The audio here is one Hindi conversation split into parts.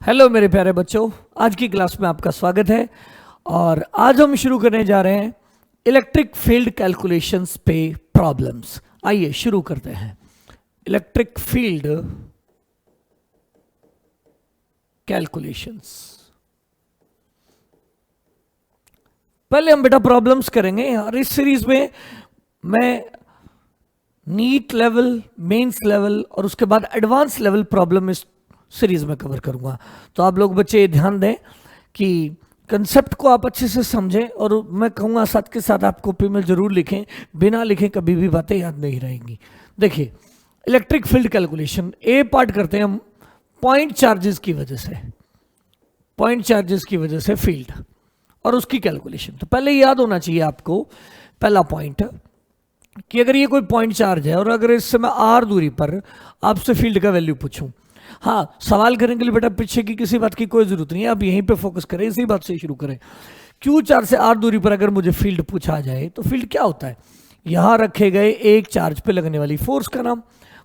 हेलो मेरे प्यारे बच्चों, आज की क्लास में आपका स्वागत है। और आज हम शुरू करने जा रहे हैं इलेक्ट्रिक फील्ड कैलकुलेशंस पे प्रॉब्लम्स। आइए शुरू करते हैं। Electric field calculations. पहले हम बेटा प्रॉब्लम्स करेंगे और इस सीरीज में मैं नीट लेवल, मेंस लेवल और उसके बाद एडवांस लेवल प्रॉब्लम इस सीरीज में कवर करूंगा। तो आप लोग बच्चे ध्यान दें कि कंसेप्ट को आप अच्छे से समझें, और मैं कहूँगा साथ के साथ आप कॉपी में जरूर लिखें। बिना लिखे कभी भी बातें याद नहीं रहेंगी। देखिए, इलेक्ट्रिक फील्ड कैलकुलेशन ए पार्ट करते हैं हम पॉइंट चार्जेस की वजह से। पॉइंट चार्जेस की वजह से फील्ड और उसकी कैलकुलेशन। तो पहले याद होना चाहिए आपको पहला पॉइंट कि अगर ये कोई पॉइंट चार्ज है और अगर इस समय आर दूरी पर आपसे फील्ड का वैल्यू पूछूं, हाँ, सवाल करने के लिए बेटा पीछे की किसी बात की कोई जरूरत नहीं है, आप यहीं पे फोकस करें, इसी बात से शुरू करें। क्यू चार्ज से आर दूरी पर अगर मुझे फील्ड पूछा जाए तो फील्ड क्या होता है? यहां रखे गए एक चार्ज पे लगने वाली फोर्स का नाम।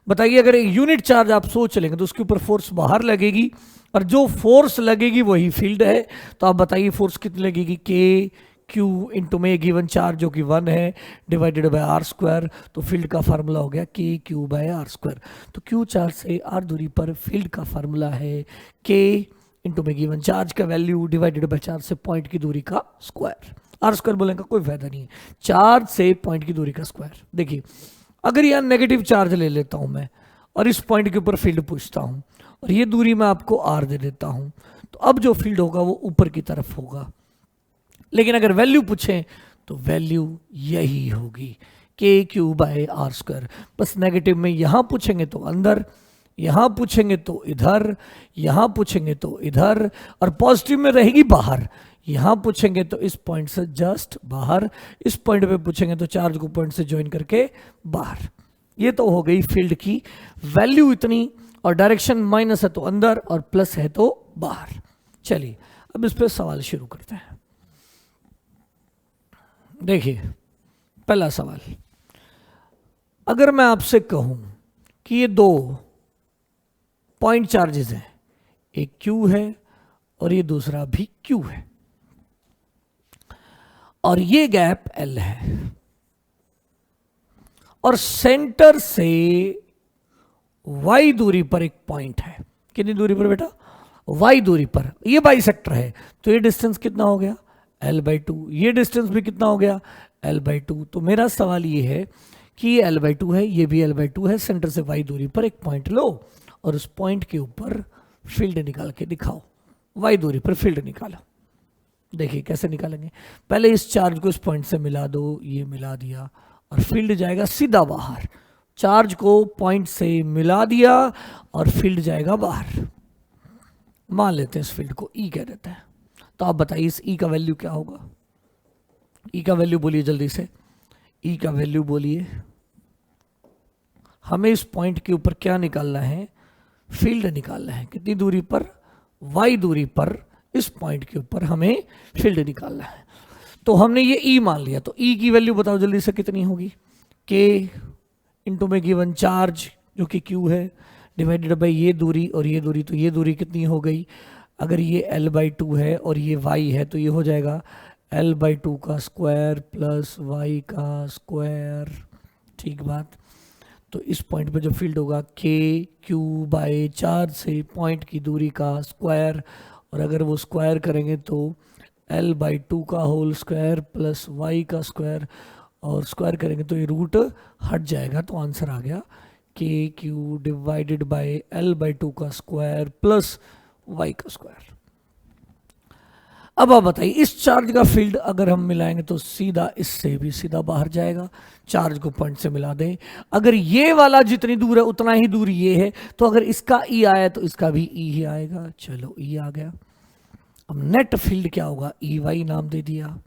बताइए, अगर एक यूनिट चार्ज आप सोच चलेंगे तो उसके ऊपर फोर्स बाहर लगेगी और जो फोर्स लगेगी वही फील्ड है। तो आप बताइए फोर्स कितनी लगेगी? के क्यू इंटू में गिवन चार्ज जो कि 1 है डिवाइडेड बाय आर स्क्वायर। तो फील्ड का फार्मूला हो गया के क्यू बाय आर स्क्वायर। तो क्यू चार्ज से आर दूरी पर फील्ड का फार्मूला है के इंटू में गिवन चार्ज का वैल्यू डिवाइडेड बाय चार्ज से पॉइंट की दूरी का स्क्वायर। आर स्क्वायर बोलने का कोई फायदा नहीं है, चार्ज से पॉइंट की दूरी का स्क्वायर। देखिए, अगर यहाँ नेगेटिव चार्ज ले लेता हूं मैं और इस पॉइंट के ऊपर फील्ड पूछता हूं और ये दूरी मैं आपको आर दे देता हूं, तो अब जो फील्ड होगा वो ऊपर की तरफ होगा। लेकिन अगर वैल्यू पूछें तो वैल्यू यही होगी के क्यू बाय आर स्क्वायर। बस नेगेटिव में यहां पूछेंगे तो अंदर, यहां पूछेंगे तो इधर, यहां पूछेंगे तो इधर, और पॉजिटिव में रहेगी बाहर। यहां पूछेंगे तो इस पॉइंट से जस्ट बाहर, इस पॉइंट पे पूछेंगे तो चार्ज को पॉइंट से ज्वाइन करके बाहर। ये तो हो गई फील्ड की वैल्यू इतनी, और डायरेक्शन माइनस है तो अंदर और प्लस है तो बाहर। चलिए अब इस पर सवाल शुरू करते हैं। देखिए, पहला सवाल, अगर मैं आपसे कहूं कि ये दो पॉइंट चार्जेस हैं, एक Q है और ये दूसरा भी Q है, और ये गैप L है, और सेंटर से Y दूरी पर एक पॉइंट है। कितनी दूरी पर बेटा? Y दूरी पर। ये बाइसेक्टर है तो ये डिस्टेंस कितना हो गया? L/2। ये डिस्टेंस भी कितना हो गया? L/2। तो मेरा सवाल ये है कि ये L/2 है, ये भी L/2 है, सेंटर से Y दूरी पर एक पॉइंट लो और उस पॉइंट के ऊपर फील्ड निकाल के दिखाओ। Y दूरी पर फील्ड निकालो। देखिए कैसे निकालेंगे। पहले इस चार्ज को इस पॉइंट से मिला दो, ये मिला दिया, और फील्ड जाएगा सीधा बाहर। चार्ज को पॉइंट से मिला दिया और फील्ड जाएगा बाहर। मान लेते हैं इस फील्ड को E कह देते हैं। तो आप बताइए इस E का वैल्यू क्या होगा? E का वैल्यू बोलिए जल्दी से। E का वैल्यू बोलिए। हमें इस पॉइंट के ऊपर क्या निकालना है? फील्ड निकालना है। कितनी दूरी पर? Y दूरी पर इस पॉइंट के ऊपर हमें फील्ड निकालना है। तो हमने ये E मान लिया, तो E की वैल्यू बताओ जल्दी से कितनी होगी? K इंटू में गिवन चार्ज जो कि Q है डिवाइडेड बाई ये दूरी और ये दूरी। तो ये दूरी कितनी हो गई? अगर ये L/2 है और ये Y है तो ये हो जाएगा L/2 का स्क्वायर प्लस Y का स्क्वायर। ठीक बात। तो इस पॉइंट पे जो फील्ड होगा के क्यू बाय चार्ज से पॉइंट की दूरी का स्क्वायर, और अगर वो स्क्वायर करेंगे तो L/2 का होल स्क्वायर प्लस Y का स्क्वायर, और स्क्वायर करेंगे तो ये रूट हट जाएगा। तो आंसर आ गया के क्यू डिवाइडेड बाय L/2 का स्क्वायर प्लस Y का स्क्वायर। अब आप बताइए, इस चार्ज का फील्ड अगर हम मिलाएंगे तो सीधा इससे भी सीधा बाहर जाएगा। चार्ज को पॉइंट से मिला दें, अगर ये वाला जितनी दूर है उतना ही दूर ये है, तो अगर इसका E आया तो इसका भी E ही आएगा। चलो E आ गया। अब नेट फील्ड क्या होगा? EY नाम दे दिया।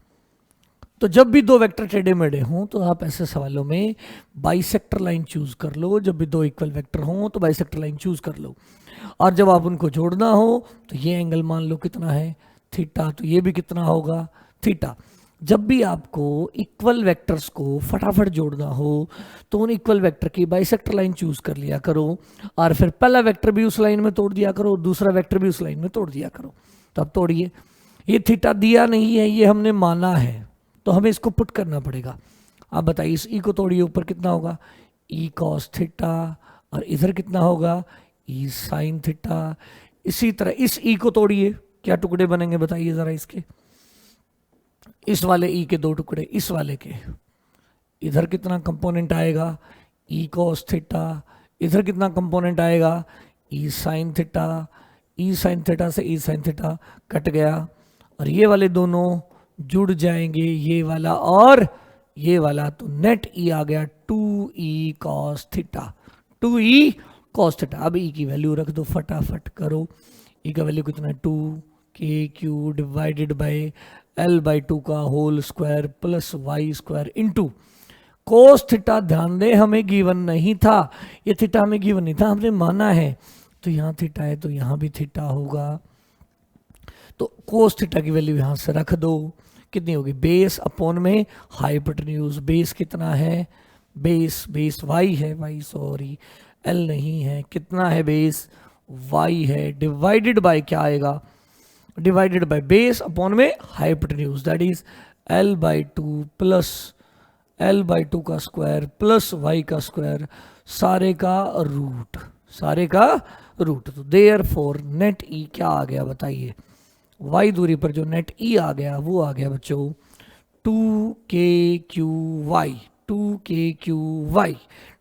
तो जब भी दो वेक्टर टेढ़े मेढ़े हों तो आप ऐसे सवालों में बाइसेक्टर लाइन चूज कर लो। जब भी दो इक्वल वेक्टर हों तो बाइसेक्टर लाइन चूज कर लो, और जब आप उनको जोड़ना हो तो ये एंगल मान लो कितना है? थीटा। तो ये भी कितना होगा? थीटा। जब भी आपको इक्वल वेक्टर्स को फटाफट जोड़ना हो तो उन इक्वल वेक्टर की बाइसेक्टर लाइन चूज कर लिया करो, और फिर पहला वेक्टर भी उस लाइन में तोड़ दिया करो, दूसरा वेक्टर भी उस लाइन में तोड़ दिया करो। तो अब तोड़िए, ये थीटा दिया नहीं है, ये हमने माना है, तो हमें इसको पुट करना पड़ेगा। आप बताइए, इस ई को तोड़िए, ऊपर कितना होगा ई कॉस थीटा, और इधर कितना होगा ई साइन थीटा। इसी तरह इस ई को तोड़िए, क्या टुकड़े बनेंगे बताइए जरा इसके, इस वाले ई के दो टुकड़े, इस वाले के, इधर कितना कंपोनेंट आएगा ई कॉस थीटा, इधर कितना कंपोनेंट आएगा ई साइन थीटा। ई साइन थीटा से ई साइन थीटा कट गया, और ये वाले दोनों जुड़ जाएंगे, ये वाला और ये वाला, तो नेट ई आ गया 2e cos theta, 2e cos theta. अब ई की वैल्यू रख दो, फटाफट करो। ई का वैल्यू कितना है 2kq डिवाइडेड बाई L/2 का whole square plus y square into cos theta. ध्यान दें, हमें गिवन नहीं था, ये थीटा हमें गिवन नहीं था, हमने माना है। तो यहाँ थीटा है तो यहाँ भी थीटा होगा, तो कोस थीटा की वैल्यू यहाँ से रख दो, कितनी होगी बेस अपॉन में हाइपोटेन्यूज। बेस कितना है, बेस वाई है, वाई सॉरी एल नहीं है, कितना है बेस वाई है, डिवाइडेड बाय क्या आएगा, डिवाइडेड बाय बेस अपॉन में hypotenuse, that is L/2 plus L/2 का स्क्वायर प्लस वाई का स्क्वायर, सारे का रूट, सारे का रूट। तो देयरफॉर नेट ई क्या आ गया बताइए, वाई दूरी पर जो नेट ई आ गया वो आ गया बच्चों 2kqy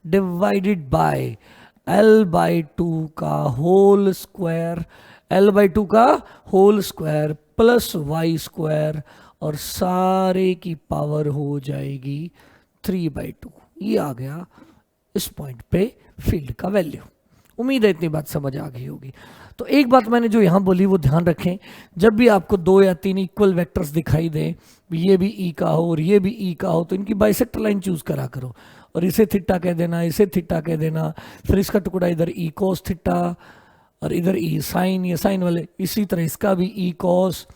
डिवाइडेड बाय L/2 का होल स्क्वायर, L/2 का whole square plus y square, और सारे की पावर हो जाएगी 3/2। ये आ गया इस पॉइंट पे फील्ड का वैल्यू। उम्मीद है इतनी बात समझ आ गई होगी। तो एक बात मैंने जो यहाँ बोली वो ध्यान रखें, जब भी आपको 2 या 3 इक्वल वेक्टर्स दिखाई दें, ये भी ई का हो और ये भी ई का हो, तो इनकी बाइसेक्टर लाइन चूज करा करो, और इसे थीटा कह देना, इसे थीटा कह देना, फिर इसका टुकड़ा इधर ई कॉस थीटा और इधर ई साइन, ये साइन वाले, इसी तरह इसका भी ई कॉस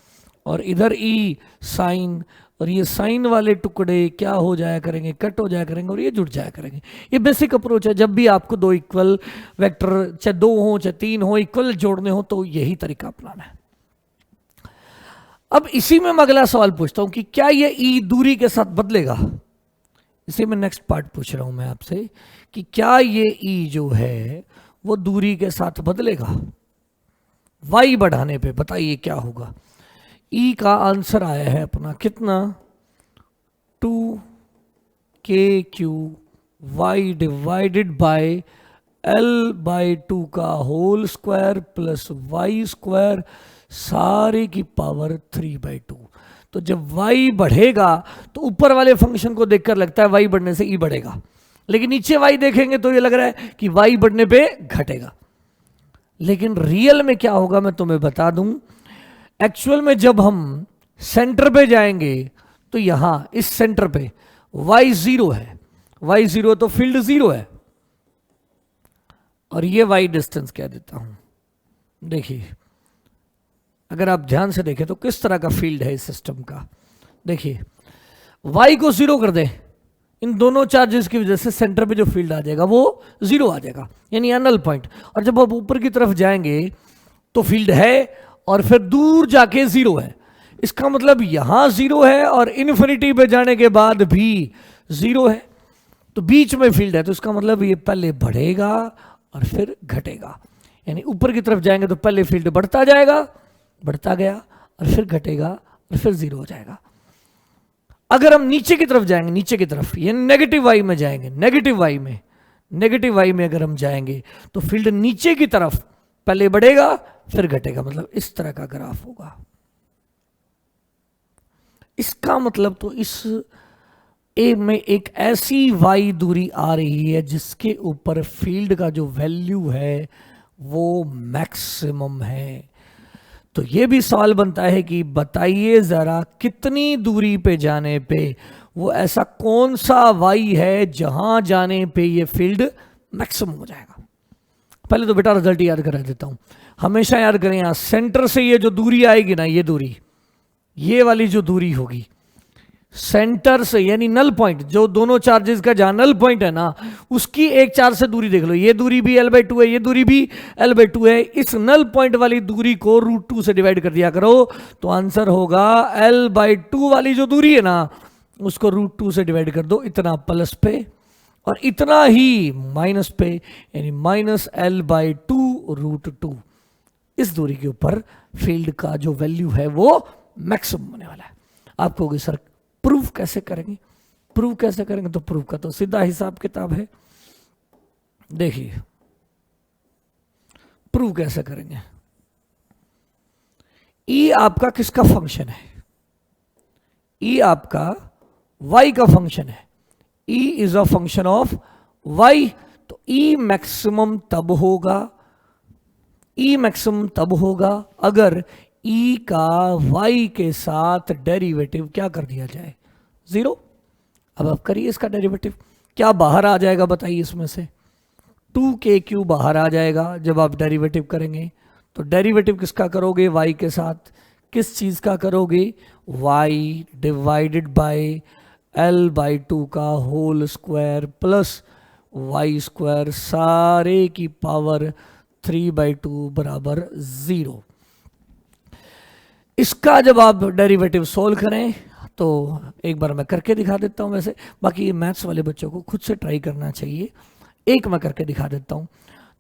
और इधर ई साइन, और ये साइन वाले टुकड़े क्या हो जाया करेंगे, कट हो जाया करेंगे और ये जुड़ जाया करेंगे। ये बेसिक अप्रोच है, जब भी आपको 2 इक्वल वेक्टर, चाहे 2 हो चाहे 3 हो, इक्वल जोड़ने हो तो यही तरीका अपनाना है। अब इसी में मैं अगला सवाल पूछता हूं कि क्या ये ई दूरी के साथ बदलेगा। इसी में नेक्स्ट पार्ट पूछ रहा हूं मैं आपसे कि क्या ये ई जो है वो दूरी के साथ बदलेगा, वाई बढ़ाने पे बताइए क्या होगा। ई का आंसर आया है अपना कितना 2kqy डिवाइडेड बाय L/2 का whole square plus y square, सारे की पावर 3/2। तो जब y बढ़ेगा तो ऊपर वाले फंक्शन को देखकर लगता है y बढ़ने से e बढ़ेगा, लेकिन नीचे y देखेंगे तो ये लग रहा है कि y बढ़ने पे घटेगा। लेकिन रियल में क्या होगा मैं तुम्हें बता दूं, एक्चुअल में जब हम सेंटर पे जाएंगे तो यहां इस सेंटर पे y 0 है, y 0 तो फील्ड 0 है, और ये y डिस्टेंस कह देता हूं। देखिए अगर आप ध्यान से देखें तो किस तरह का फील्ड है इस सिस्टम का। देखिए y को 0 कर दें, इन दोनों चार्जेस की वजह से सेंटर पे जो फील्ड आ जाएगा वो 0 आ जाएगा, यानी नल पॉइंट। और जब आप ऊपर की तरफ जाएंगे तो फील्ड है और फिर दूर जाके 0 है। इसका मतलब यहां 0 है और इन्फिनिटी पे जाने के बाद भी 0 है, तो बीच में फील्ड है। तो इसका मतलब ये पहले बढ़ेगा और फिर घटेगा, यानी ऊपर की तरफ जाएंगे तो पहले फील्ड बढ़ता जाएगा, बढ़ता गया और फिर घटेगा और फिर 0 हो जाएगा। अगर हम नीचे की तरफ जाएंगे, नीचे की तरफ ये नेगेटिव वाई में जाएंगे, नेगेटिव वाई में अगर हम जाएंगे तो फील्ड नीचे की तरफ पहले बढ़ेगा फिर घटेगा, मतलब इस तरह का ग्राफ होगा। इसका मतलब तो इस ए में एक ऐसी वाई दूरी आ रही है जिसके ऊपर फील्ड का जो वैल्यू है वो मैक्सिमम है। तो ये भी सवाल बनता है कि बताइए जरा कितनी दूरी पे जाने पे वो ऐसा कौन सा वाई है जहां जाने पे ये फील्ड मैक्सिमम हो जाएगा। पहले तो बेटा रिजल्ट याद करा देता हूं, हमेशा याद करें यहां सेंटर से ये जो दूरी आएगी ना, ये दूरी, ये वाली जो दूरी होगी, सेंटर से यानी नल पॉइंट, जो दोनों चार्जेस का जहां नल पॉइंट है ना, उसकी एक चार्ज से दूरी देख लो, ये दूरी भी l/2 है, ये दूरी भी l/2 है, इस नल पॉइंट वाली दूरी को √2 से डिवाइड कर दिया करो, तो आंसर होगा l/2 वाली जो दूरी है ना, उसको √2 से डिवाइड कर दो, इतना प्लस पे और इतना ही माइनस पे, यानी -l/2 √2। इस दूरी के ऊपर फील्ड का जो वैल्यू है वो मैक्सिमम होने वाला है। आप कहोगे सर प्रूफ कैसे करेंगे, प्रूफ कैसे करेंगे? तो प्रूफ का तो सीधा हिसाब किताब है। देखिए प्रूफ कैसे करेंगे। ई आपका किसका फंक्शन है? ई आपका y का फंक्शन है। E is a function of y, तो E मैक्सिमम तब होगा, E मैक्सिमम तब होगा अगर E का y के साथ डेरिवेटिव क्या कर दिया जाए? 0। अब आप करिए इसका डेरिवेटिव, क्या बाहर आ जाएगा बताइए इसमें से? 2k³ बाहर आ जाएगा जब आप डेरिवेटिव करेंगे। तो डेरिवेटिव किसका करोगे? y के साथ। किस चीज का करोगे? y डिवाइडेड बाय l/2 का होल स्क्वायर प्लस y² सारे की पावर 3/2 बराबर 0। इसका जब आप डेरिवेटिव सोल्व करें तो एक बार मैं करके दिखा देता हूं, वैसे बाकी ये मैथ्स वाले बच्चों को खुद से ट्राई करना चाहिए। एक मैं करके दिखा देता हूं।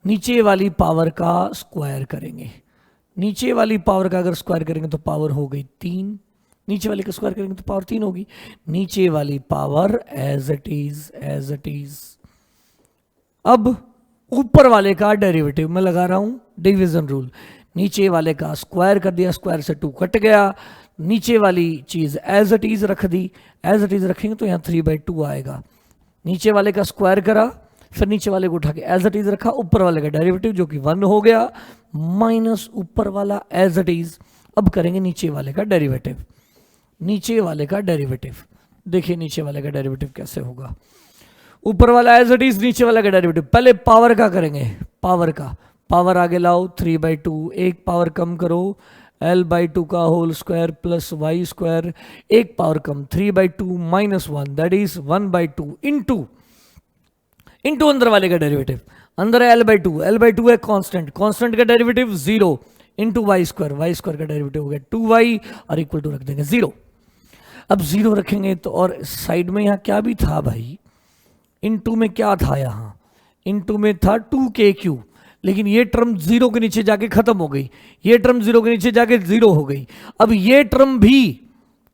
नीचे वाली पावर का स्क्वायर करेंगे, नीचे वाली पावर का अगर स्क्वायर करेंगे तो पावर हो गई 3, नीचे वाले का स्क्वायर करेंगे तो पावर 3 होगी। नीचे वाली पावर एज इट इज। अब ऊपर वाले का डेरिवेटिव मैं लगा रहा हूं डिवीजन रूल, नीचे वाले का स्क्वायर कर दिया, स्क्वायर से 2 कट गया, नीचे वाली चीज एज इट इज रख दी, एज इट इज रखेंगे तो यहां 3/2 आएगा। नीचे वाले का स्क्वायर करा, फिर नीचे वाले को उठा के एज इट इज रखा, ऊपर वाले का डेरिवेटिव जो कि 1 हो गया, माइनस ऊपर वाला एज इट इज। अब करेंगे नीचे वाले का डेरिवेटिव, नीचे वाले का डेरिवेटिव। देखिए नीचे वाले का डेरिवेटिव कैसे होगा। ऊपर वाला एज इट इज, नीचे वाला का डेरिवेटिव। पहले पावर का करेंगे, पावर का, पावर आगे लाओ 3/2, एक पावर कम करो l/2 का होल स्क्वायर प्लस y², एक power come 3/2 minus 1 that is 1/2 into अंदर वाले का डेरिवेटिव। अंदर है l/2 है कांस्टेंट, कांस्टेंट का डेरिवेटिव 0 इंटू y² का डेरिवेटिव हो गया 2y और इक्वल टू रख देंगे 0। अब 0 रखेंगे तो, और साइड में यहां क्या भी था भाई, इनटू में क्या था? यहां इनटू में था 2k³, लेकिन ये टर्म 0 के नीचे जाके खत्म हो गई, ये टर्म 0 के नीचे जाके 0 हो गई। अब ये टर्म भी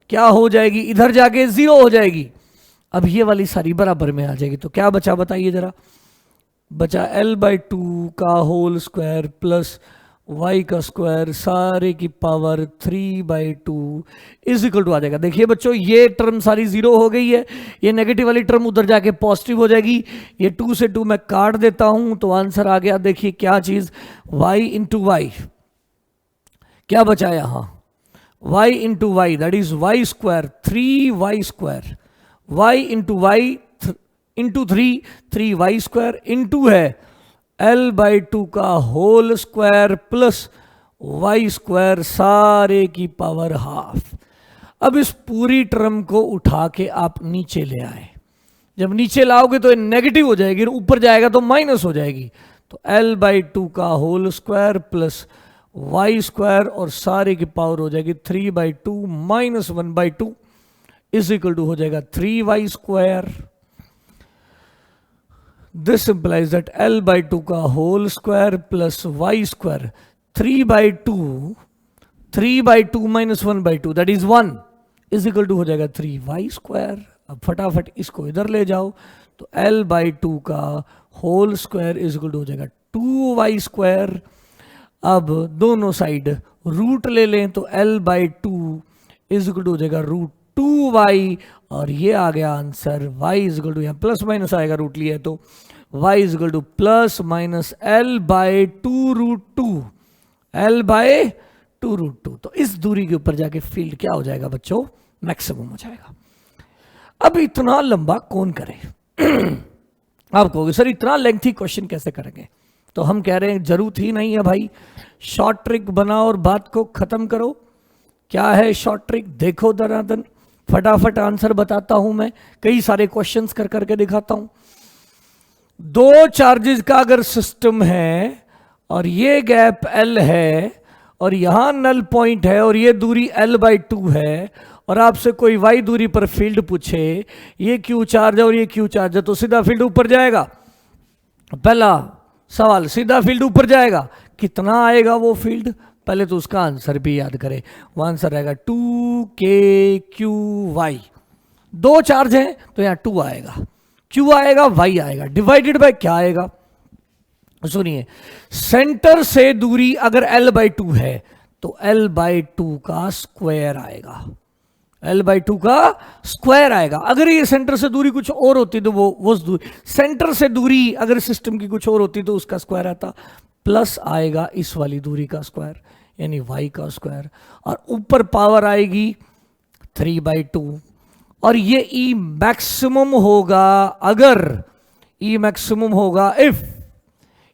क्या हो जाएगी? इधर जाके 0 हो जाएगी। अब ये वाली सारी बराबर में आ जाएगी, तो क्या बचा बताइए जरा? बचा l/2 का होल स्क्वायर प्लस y का स्क्वायर सारे की पावर 3/2 इज इक्वल टू आ जाएगा। देखिए बच्चों ये टर्म सारी 0 हो गई है, ये नेगेटिव वाली टर्म उधर जाके पॉजिटिव हो जाएगी, ये 2 से 2 मैं काट देता हूं तो आंसर आ गया। देखिए क्या चीज, y इंटू वाई, क्या बचा यहां? y into y that is y² 3y², y into y into 3y² into है l/2 का होल स्क्वायर प्लस y² सारे की पावर हाफ। अब इस पूरी टर्म को उठा के आप नीचे ले आए, जब नीचे लाओगे तो ये नेगेटिव हो जाएगी, ऊपर जाएगा तो माइनस हो जाएगी। तो l/2 का होल स्क्वायर प्लस y² और सारे की पावर हो जाएगी 3/2 माइनस 1/2 इज इक्वल टू हो जाएगा 3y²। This implies that l/2 का whole square plus y² 3/2 minus 1/2 that is 1 is equal to हो जाएगा 3y²। अब फटाफट इसको इधर ले जाओ तो l/2 का whole square is equal to हो जाएगा 2y²। अब दोनों साइड रूट ले लें तो l/2 इज इक्वल टू हो जाएगा √2y और ये आ गया answer. y is equal to, यहाँ प्लस माइनस आएगा रूट लिया है तो y is equal to plus minus l/2 √2, l/2 √2। तो इस दूरी के ऊपर जाके फील्ड क्या हो जाएगा बच्चों? मैक्सिमम हो जाएगा। अब इतना लंबा कौन करे? आप कहोगे सर इतना लेंथी क्वेश्चन कैसे करेंगे? तो हम कह रहे हैं जरूरत ही नहीं है भाई, शॉर्ट ट्रिक बनाओ और बात को खत्म करो। क्या है शॉर्ट ट्रिक? देखो दनादन फटाफट आंसर बताता हूं मैं, कई सारे क्वेश्चंस कर करके दिखाता हूं। दो चार्जेस का अगर सिस्टम है और ये गैप L है और यहां नल पॉइंट है और ये दूरी L/2 है और आपसे कोई y दूरी पर फील्ड पूछे, ये Q चार्ज है और ये Q चार्ज है, तो सीधा फील्ड ऊपर जाएगा। पहला सवाल, सीधा फील्ड ऊपर जाएगा, कितना आएगा वो फील्ड, पहले तो उसका आंसर भी याद करें। वो आंसर रहेगा 2kQy। दो चार्ज हैं तो यहां 2 आएगा, Q आएगा, Y आएगा, डिवाइडेड बाय क्या आएगा, सुनिए, सेंटर से दूरी अगर L/2 है तो L/2 का स्क्वायर आएगा, L/2 का स्क्वायर आएगा। अगर ये सेंटर से दूरी कुछ और होती तो वो दूरी, सेंटर से दूरी अगर सिस्टम की कुछ और होती तो उसका स्क्वायर आता, प्लस आएगा इस वाली दूरी का स्क्वायर यानी y का स्क्वायर, और ऊपर पावर आएगी 3/2। और ये E मैक्सिमम होगा, अगर E मैक्सिमम होगा इफ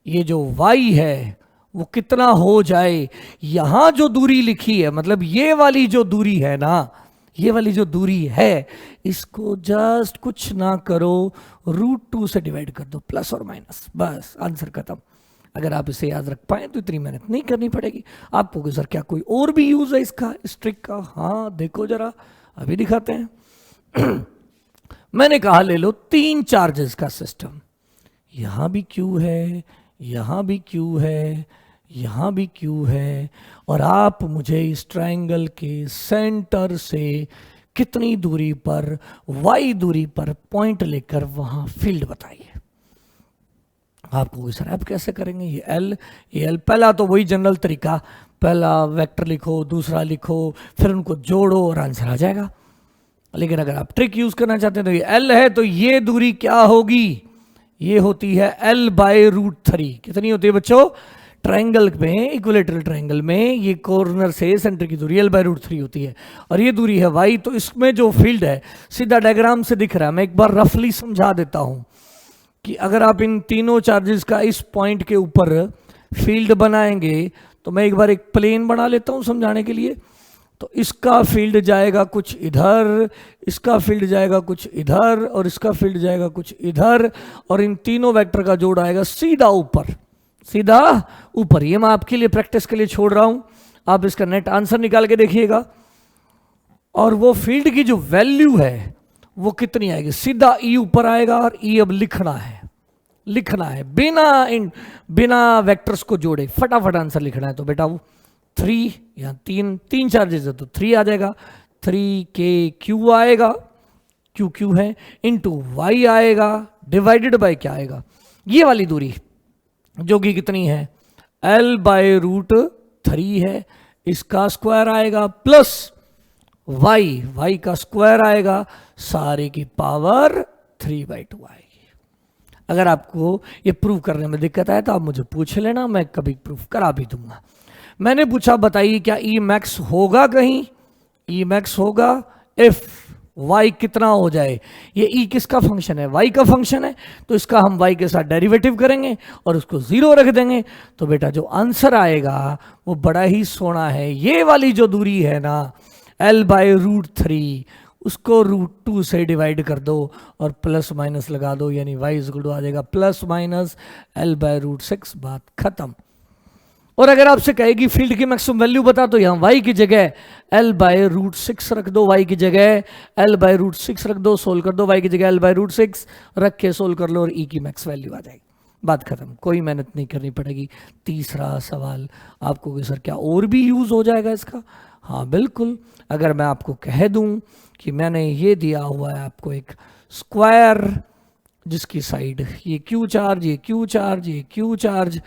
ये जो y है वो कितना हो जाए, यहां जो दूरी लिखी है, मतलब ये वाली जो दूरी है ना, ये वाली जो दूरी है, इसको जस्ट कुछ ना करो, √2 से डिवाइड कर दो, प्लस और माइनस, बस आंसर खत्म। अगर आप इसे याद रख पाए तो इतनी मेहनत नहीं करनी पड़ेगी आपको कि सर क्या कोई और भी यूज है इसका, इस ट्रिक का। हाँ देखो जरा, अभी दिखाते हैं। मैंने कहा ले लो 3 चार्जेस का सिस्टम, यहां भी Q है, यहां भी Q है, यहां भी Q है, और आप मुझे इस ट्रायंगल के सेंटर से कितनी दूरी पर, y दूरी पर पॉइंट लेकर वहां फील्ड बताइए। आपको सर आप कैसे करेंगे, ये L, पहला तो वही जनरल तरीका, पहला वेक्टर लिखो, दूसरा लिखो, फिर उनको जोड़ो और आंसर आ जाएगा। लेकिन अगर आप ट्रिक यूज करना चाहते हैं तो ये L है तो ये दूरी क्या होगी, ये होती है L/√3। कितनी होती है बच्चों, ट्रायंगल में, इक्विलेटरल ट्रायंगल में ये कॉर्नर से सेंटर की दूरी L/√3 होती है और ये दूरी है y। तो इसमें जो फील्ड है सीधा डायग्राम से दिख रहा है, मैं एक बार रफली समझा देता हूं कि अगर आप इन तीनों चार्जेस का इस पॉइंट के ऊपर फील्ड बनाएंगे, तो मैं एक बार एक प्लेन बना लेता हूं समझाने के लिए। तो इसका फील्ड जाएगा कुछ इधर, इसका फील्ड जाएगा कुछ इधर, और इसका फील्ड जाएगा कुछ इधर, और इन तीनों वेक्टर का जोड़ आएगा सीधा ऊपर, सीधा ऊपर। ये मैं आपके लिए प्रैक्टिस के लिए छोड़ रहा हूं, आप इसका नेट आंसर निकाल के देखिएगा। और वो फील्ड की जो वैल्यू है वो कितनी आएगी, सीधा E ऊपर आएगा, और E अब लिखना है, बिना वेक्टर्स को जोड़े फटाफट आंसर लिखना है। तो बेटा वो 3 या 3 चार्जेस है तो 3 आ जाएगा, 3kQ आएगा, QQ है, इंटू y आएगा, डिवाइडेड बाय क्या आएगा, ये वाली दूरी जो कि कितनी है L/√3 है, इसका स्क्वायर आएगा, प्लस y का स्क्वायर आएगा, सारे की पावर 3/2 आएगी। अगर आपको ये प्रूव करने में दिक्कत आए तो आप मुझे पूछ लेना, मैं कभी प्रूफ करा भी दूंगा। मैंने पूछा बताइए क्या E मैक्स होगा, कहीं E मैक्स होगा इफ y कितना हो जाए। ये E किसका फंक्शन है, y का फंक्शन है, तो इसका हम y के साथ डेरिवेटिव करेंगे और उसको 0 रख देंगे। तो बेटा जो आंसर आएगा वो बड़ा ही सोना है, ये वाली जो दूरी है ना L/√3, उसको √2 से डिवाइड कर दो और प्लस माइनस लगा दो, यानी y इक्वल टू आ जाएगा प्लस माइनस L/√6, बात खत्म। और अगर आपसे कहेगी फील्ड की मैक्सिमम वैल्यू बता, तो यहां y की जगह L/√6 रख दो, y की जगह L/√6 रख दो, सोल्व कर दो, y की जगह L/√6 रख के सोल्व कर लो और E की मैक्स वैल्यू आ जाएगी, बात खत्म, कोई मेहनत नहीं करनी पड़ेगी। तीसरा सवाल आपको कि सर क्या और भी यूज हो जाएगा इसका, हाँ बिल्कुल। अगर मैं आपको कह दूं कि मैंने ये दिया हुआ है आपको एक स्क्वायर, जिसकी साइड ये Q चार्ज, ये Q चार्ज, ये Q चार्ज,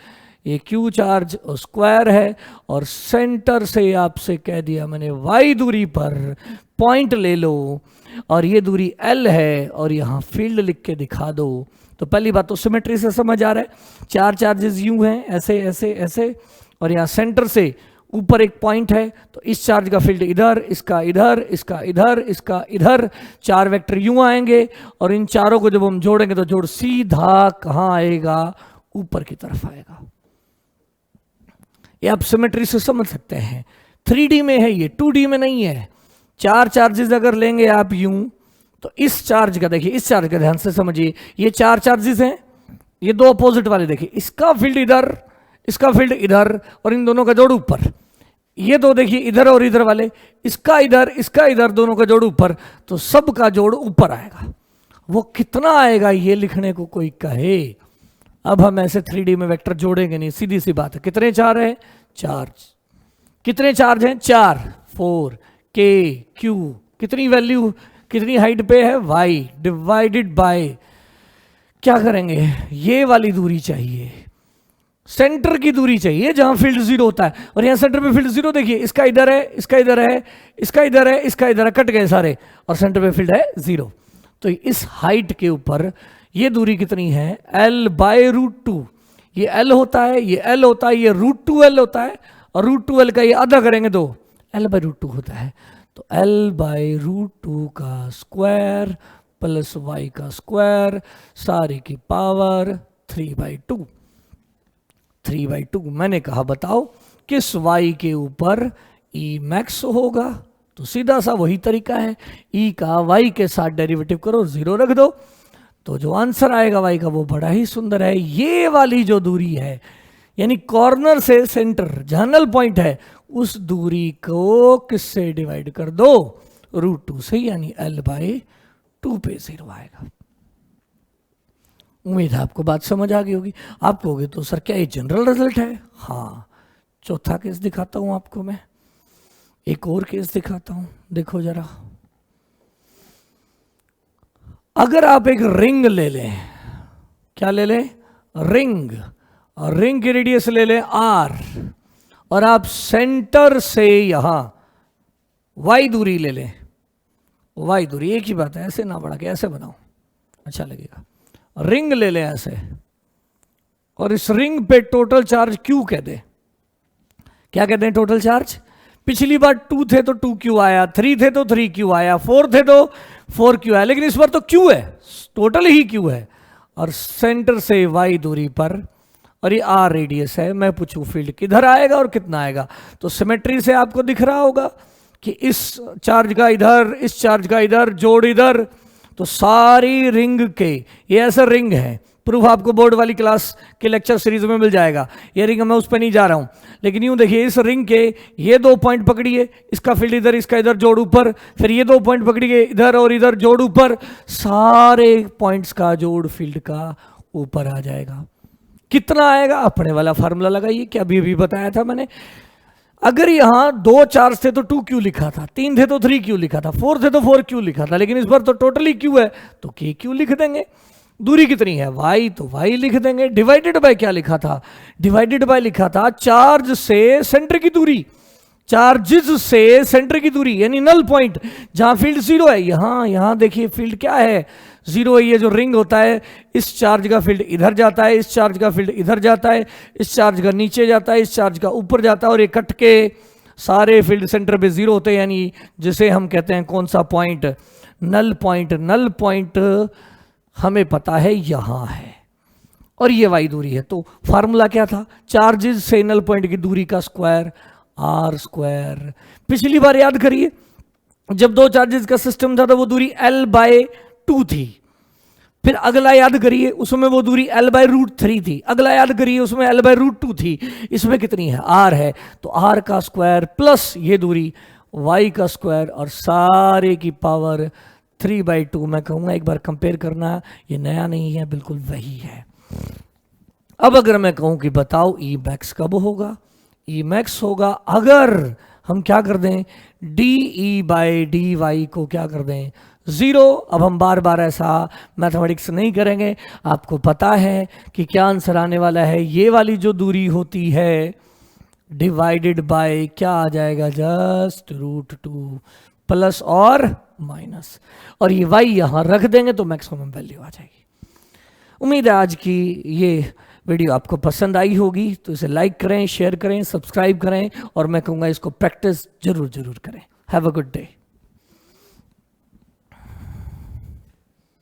ये Q चार्ज और स्क्वायर है, और सेंटर से आपसे कह दिया मैंने y दूरी पर पॉइंट ले लो, और ये दूरी L है, और यहाँ फील्ड लिख के दिखा दो। तो पहली बात तो सिमेट्री से समझ आ रहा है, 4 चार्जेस यूं हैं, ऐसे ऐसे ऐसे, और यहाँ सेंटर से ऊपर एक पॉइंट है, तो इस चार्ज का फील्ड इधर, इसका इधर, इसका इधर, इसका इधर, 4 वेक्टर यूं आएंगे, और इन चारों को जब हम जोड़ेंगे तो जोड़ सीधा कहाँ आएगा, ऊपर की तरफ आएगा। ये आप सिमेट्री से समझ सकते हैं। 3D में है ये, 2D में नहीं है। चार चार्जेस अगर लेंगे आप यूं, तो इस चार्ज का देखिए, इस चार्ज का ध्यान से समझिए, ये चार चार्जेस हैं, ये दो अपोजिट वाले देखिए, इसका फील्ड इधर, इसका फील्ड इधर, और इन दोनों का जोड़ ऊपर। ये दो देखिए इधर और इधर वाले, इसका इधर, दोनों का जोड़ ऊपर, तो सब का जोड़ ऊपर आएगा। वो कितना आएगा ये लिखने को कोई कहे, अब हम ऐसे 3D में वेक्टर जोड़ेंगे नहीं, सीधी सी बात है। कितने चार है? चार्ज। कितने चार्ज हैं? 4, 4 K Q, कितनी वैल्यू, कितनी हाइट पे है? y डिवाइडेड बाय, क्या करेंगे, ये वाली दूरी चाहिए, सेंटर की दूरी चाहिए जहां फील्ड जीरो होता है, और यहां सेंटर पे फील्ड जीरो देखिए, इसका इधर है, इसका इधर है, इसका इधर है, इसका इधर है, कट गए सारे, और सेंटर पे फील्ड है जीरो। तो इस हाइट के ऊपर ये दूरी कितनी है? L by √2। ये L होता है, ये L होता है, ये √2L होता है, और √2L का ये आधा करेंगे तो L बाय √2 होता है। तो L बाय √2 का स्क्वायर प्लस y का स्क्वायर, सारे की पावर 3/2। 3/2। मैंने कहा बताओ किस y के ऊपर E मैक्स होगा, तो सीधा सा वही तरीका है, E का y के साथ डेरिवेटिव करो, 0 रख दो, तो जो आंसर आएगा y का वो बड़ा ही सुंदर है। ये वाली जो दूरी है, यानी कॉर्नर से सेंटर जहां नल पॉइंट है, उस दूरी को किससे डिवाइड कर दो? √2 से, यानी L बाय 2 पे 0 आएगा। उम्मीद है आपको बात समझ आ गई होगी। आप कहोगे तो सर क्या ये जनरल रिजल्ट है? हाँ, चौथा केस दिखाता हूं आपको मैं, एक और केस दिखाता हूं, देखो जरा। अगर आप एक रिंग ले लें, क्या ले लें? रिंग, और रिंग की रेडियस ले लें r, और आप सेंटर से यहां y दूरी ले लें, y दूरी, एक ही बात है, ऐसे ना बढ़ा के ऐसे बनाओ, अच्छा लगेगा। रिंग ले लें ऐसे, और इस रिंग पे टोटल चार्ज Q कह दे। क्या कहते हैं टोटल चार्ज? पिछली बार 2 थे तो 2Q आया, 3 थे तो 3Q आया, 4 थे तो 4Q आया, लेकिन इस बार तो Q है, टोटल ही Q है, और सेंटर से y दूरी पर, और ये r रेडियस है। मैं पूछूं फील्ड किधर आएगा और कितना आएगा, तो सिमेट्री से आपको दिख रहा होगा कि इस चार्ज का इधर, इस चार्ज का इधर, जोड़ इधर, तो सारी रिंग के, ये ऐसा रिंग है, प्रूफ आपको बोर्ड वाली क्लास के लेक्चर सीरीज में मिल जाएगा। ये रिंग मैं उस पर नहीं जा रहा हूं, लेकिन यूं देखिए, इस रिंग के ये 2 पॉइंट पकड़िए, इसका फील्ड इधर, इसका इधर, जोड़ ऊपर, फिर ये 2 पॉइंट पकड़िए, इधर और इधर, जोड़ ऊपर, सारे पॉइंट्स का जोड़ फील्ड का ऊपर आ जाएगा। कितना आएगा? अपने वाला फार्मूला लगाइए, क्या अभी भी बताया था मैंने। अगर यहां 2 चार्ज थे तो 2Q लिखा था, 3 थे तो 3Q लिखा था, 4 थे तो 4Q लिखा था, लेकिन इस बार तो टोटली Q है तो KQ लिख देंगे। दूरी कितनी है? y, तो y लिख देंगे। डिवाइडेड बाय क्या लिखा था? डिवाइडेड बाय लिखा था चार्ज से सेंटर की दूरी, चार्जेस से सेंटर की दूरी, यानी नल पॉइंट जहां फील्ड 0 है। यहां देखिए फील्ड क्या है? 0 है। ये जो रिंग होता है, इस चार्ज का फील्ड इधर जाता है, इस चार्ज का फील्ड इधर जाता है, इस चार्ज का नीचे जाता है, इस चार्ज का ऊपर जाता है, और ये कट के सारे फील्ड सेंटर पे 0 होते हैं, यानी जिसे हम कहते हैं कौन सा point? Null point. Null point हमें पता है यहां है, और ये y दूरी है। तो फार्मूला क्या था? चार्जेस से नल पॉइंट की दूरी का स्क्वायर, r स्क्वायर। पिछली बार याद करिए, जब 2 चार्जेस का सिस्टम था तो वो दूरी L बाय 2 थी। फिर अगला याद करिए, उसमें वो दूरी L बाय √3 थी। अगला याद करिए, उसमें L बाय √2 थी। इसमें कितनी है? r है, तो r का स्क्वायर प्लस ये दूरी y का स्क्वायर, और सारे की पावर 3/2। मैं कहूँगा एक बार कंपेयर करना, ये नया नहीं है, बिल्कुल वही है। अब अगर मैं कहूँ कि बताओ E मैक्स कब होगा? E मैक्स होगा अगर हम क्या कर दें, dE/dy को क्या कर दें? 0। अब हम बार बार ऐसा मैथमेटिक्स नहीं करेंगे, आपको पता है कि क्या आंसर आने वाला है। ये वाली जो दूरी होती है डिवाइडेड बाय क्या आ जाएगा? जस्ट √2 प्लस और माइनस, और ये y यहां रख देंगे तो मैक्सिमम वैल्यू आ जाएगी। उम्मीद है आज की ये वीडियो आपको पसंद आई होगी, तो इसे लाइक करें, शेयर करें, सब्सक्राइब करें, और मैं कहूँगा इसको प्रैक्टिस जरूर करें। Have a good day.